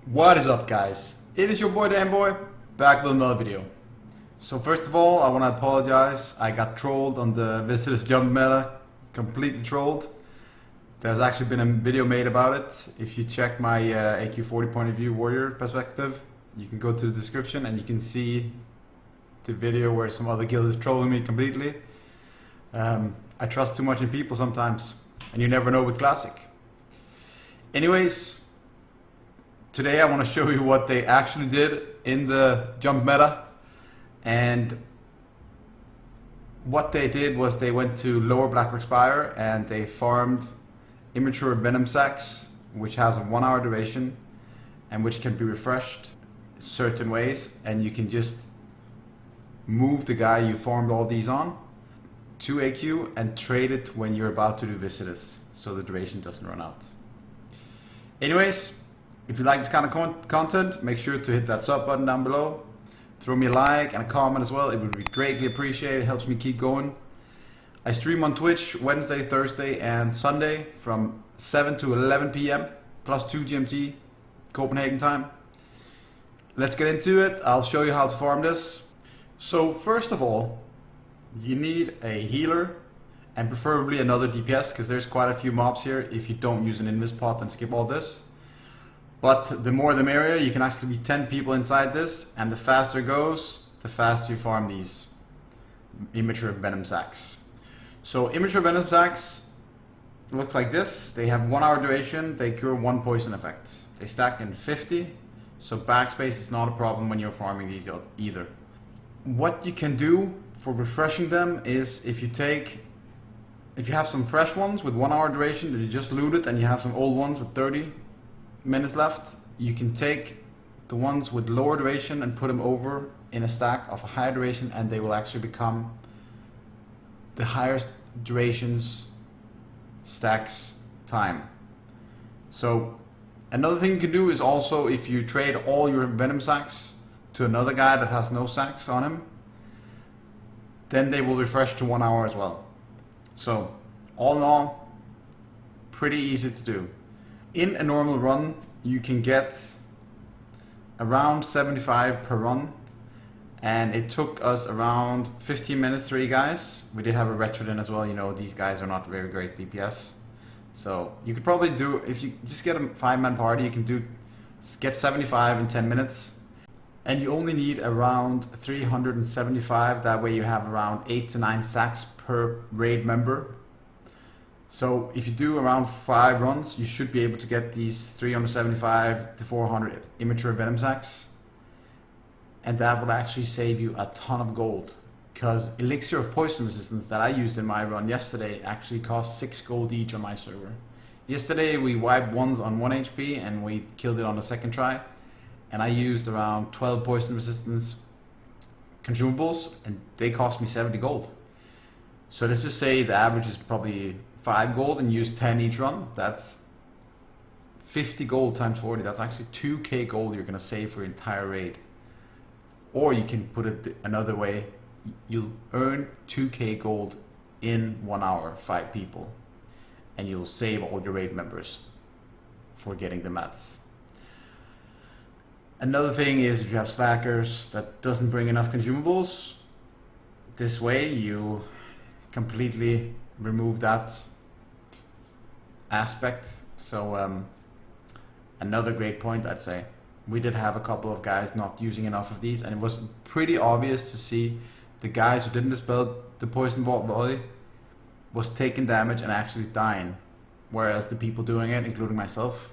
What is up, guys? It is your boy Damnboy, back with another video. So first of all, I want to apologize. I got trolled on the Viscidus jump meta, completely trolled. There's actually been a video made about it. If you check my AQ40 point of view warrior perspective, you can go to the description and you can see the video where some other guild is trolling me completely. I trust too much in people sometimes, and you never know with Classic. Anyways, today I want to show you what they actually did in the jump meta. And what they did was they went to Lower Blackrock Spire and they farmed Immature venom sacs, which has a 1 hour duration and which can be refreshed certain ways, and you can just move the guy you farmed all these on to AQ and trade it when you're about to do Viscidus, so the duration doesn't run out. Anyways, if you like this kind of content, make sure to hit that sub button down below. Throw me a like and a comment as well. It would be greatly appreciated. It helps me keep going. I stream on Twitch Wednesday, Thursday, and Sunday from 7 to 11 p.m. plus 2 GMT Copenhagen time. Let's get into it. I'll show you how to farm this. So first of all, you need a healer and preferably another DPS, because there's quite a few mobs here if you don't use an invis pot and skip all this. But the more the merrier. You can actually be 10 people inside this, and the faster it goes, the faster you farm these immature venom sacs. So immature venom sacs looks like this. They have 1 hour duration, they cure 1 poison effect. They stack in 50, so backspace is not a problem when you're farming these either. What you can do for refreshing them is if you have some fresh ones with 1 hour duration that you just looted, and you have some old ones with 30 minutes left, you can take the ones with lower duration and put them over in a stack of a higher duration, and they will actually become the higher durations stacks time. So another thing you can do is also, if you trade all your venom sacs to another guy that has no sacs on him, then they will refresh to 1 hour as well. So all in all, pretty easy to do. In a normal run, you can get around 75 per run, and it took us around 15 minutes, 3 guys. We did have a retro in as well. You know, these guys are not very great DPS. So you could probably do, if you just get a 5-man party, you can get 75 in 10 minutes. And you only need around 375, that way you have around 8 to 9 sacs per raid member. So if you do around 5 runs, you should be able to get these 375 to 400 immature venom sacs. And that will actually save you a ton of gold, because elixir of poison resistance that I used in my run yesterday actually cost 6 gold each on my server. Yesterday we wiped ones on 1 HP and we killed it on the second try. And I used around 12 poison resistance consumables, and they cost me 70 gold. So let's just say the average is probably 5 gold and use 10 each run. That's 50 gold times 40. That's actually 2k gold you're gonna save for your entire raid. Or you can put it another way. You'll earn 2k gold in 1 hour, 5 people. And you'll save all your raid members for getting the mats. Another thing is, if you have slackers that doesn't bring enough consumables, this way you completely remove that aspect. So another great point, I'd say, we did have a couple of guys not using enough of these, and it was pretty obvious to see the guys who didn't dispel the poison volley was taking damage and actually dying, whereas the people doing it, including myself,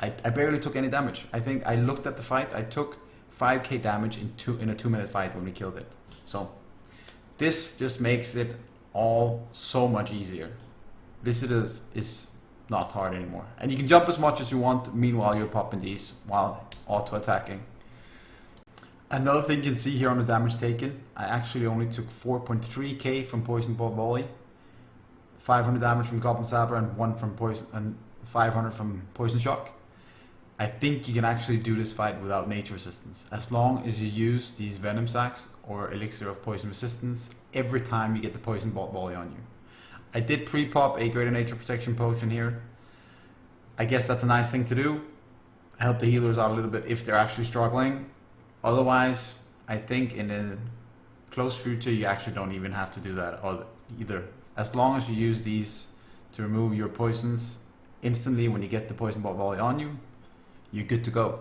I barely took any damage. I think I looked at the fight, I took 5k damage in a 2-minute fight when we killed it. So this just makes it all so much easier. Viscidus is not hard anymore. And you can jump as much as you want, meanwhile you're popping these while auto-attacking. Another thing you can see here on the damage taken, I actually only took 4.3k from poison volley, 500 damage from goblin saber, and 1 from poison, and 500 from poison shock. I think you can actually do this fight without nature resistance, as long as you use these venom sacs or elixir of poison resistance every time you get the poison volley on you. I did pre-pop a greater nature protection potion here. I guess that's a nice thing to do. help the healers out a little bit if they're actually struggling. Otherwise, I think in the close future you actually don't even have to do that either. As long as you use these to remove your poisons instantly when you get the poison ball volley on you, you're good to go.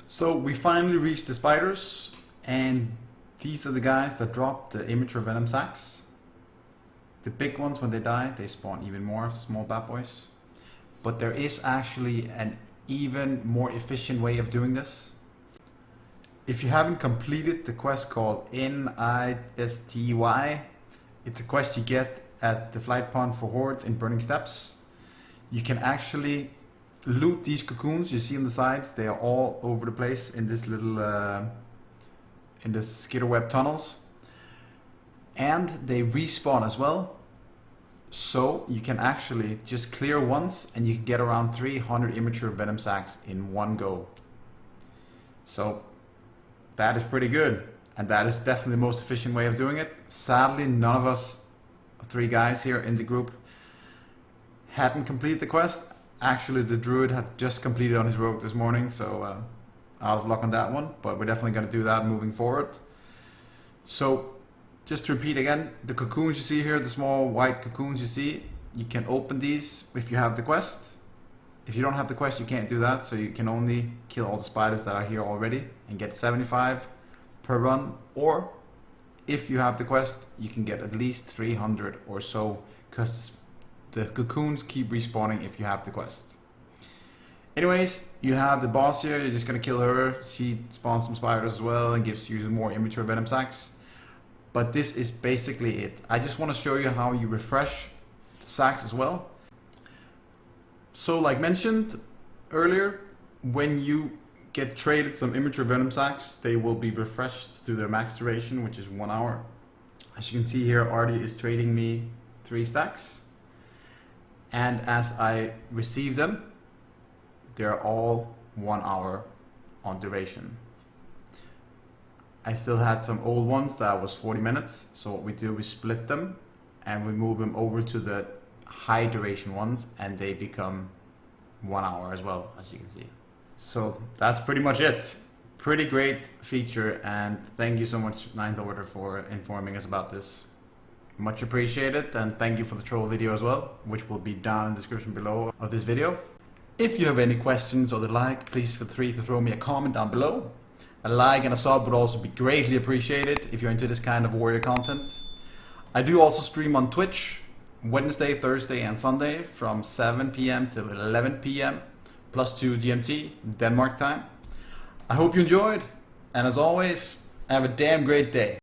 So we finally reached the spiders, and these are the guys that drop the immature venom sacs. The big ones, when they die, they spawn even more of small bad boys. But there is actually an even more efficient way of doing this. If you haven't completed the quest called Nisty, it's a quest you get at the flight pond for hordes in Burning Steppes. You can actually loot these cocoons you see on the sides. They are all over the place in this little in the skitterweb tunnels, and they respawn as well. So you can actually just clear once and you can get around 300 immature venom sacs in one go. So that is pretty good, and that is definitely the most efficient way of doing it. Sadly, none of us 3 guys here in the group hadn't completed the quest. Actually, the druid had just completed on his rogue this morning, so out of luck on that one, but we're definitely going to do that moving forward. So just to repeat again, the cocoons you see here, the small white cocoons you see, you can open these if you have the quest. If you don't have the quest, you can't do that, so you can only kill all the spiders that are here already and get 75 per run, or if you have the quest, you can get at least 300 or so, because the cocoons keep respawning if you have the quest. Anyways, you have the boss here, you're just going to kill her. She spawns some spiders as well and gives you more immature venom sacs. But this is basically it. I just want to show you how you refresh the sacs as well. So like mentioned earlier, when you get traded some immature venom sacs, they will be refreshed to their max duration, which is 1 hour. As you can see here, Artie is trading me 3 stacks. And as I receive them, they're all 1 hour on duration. I still had some old ones that was 40 minutes. So what we do, we split them and we move them over to the high duration ones, and they become 1 hour as well, as you can see. So that's pretty much it. Pretty great feature, and thank you so much, Ninth Order, for informing us about this. Much appreciated, and thank you for the troll video as well, which will be down in the description below of this video. If you have any questions or the like, please feel free to throw me a comment down below. A like and a sub would also be greatly appreciated if you're into this kind of warrior content. I do also stream on Twitch Wednesday, Thursday and Sunday from 7 PM till 11 PM +2 GMT, Denmark time. I hope you enjoyed, and as always, have a damn great day.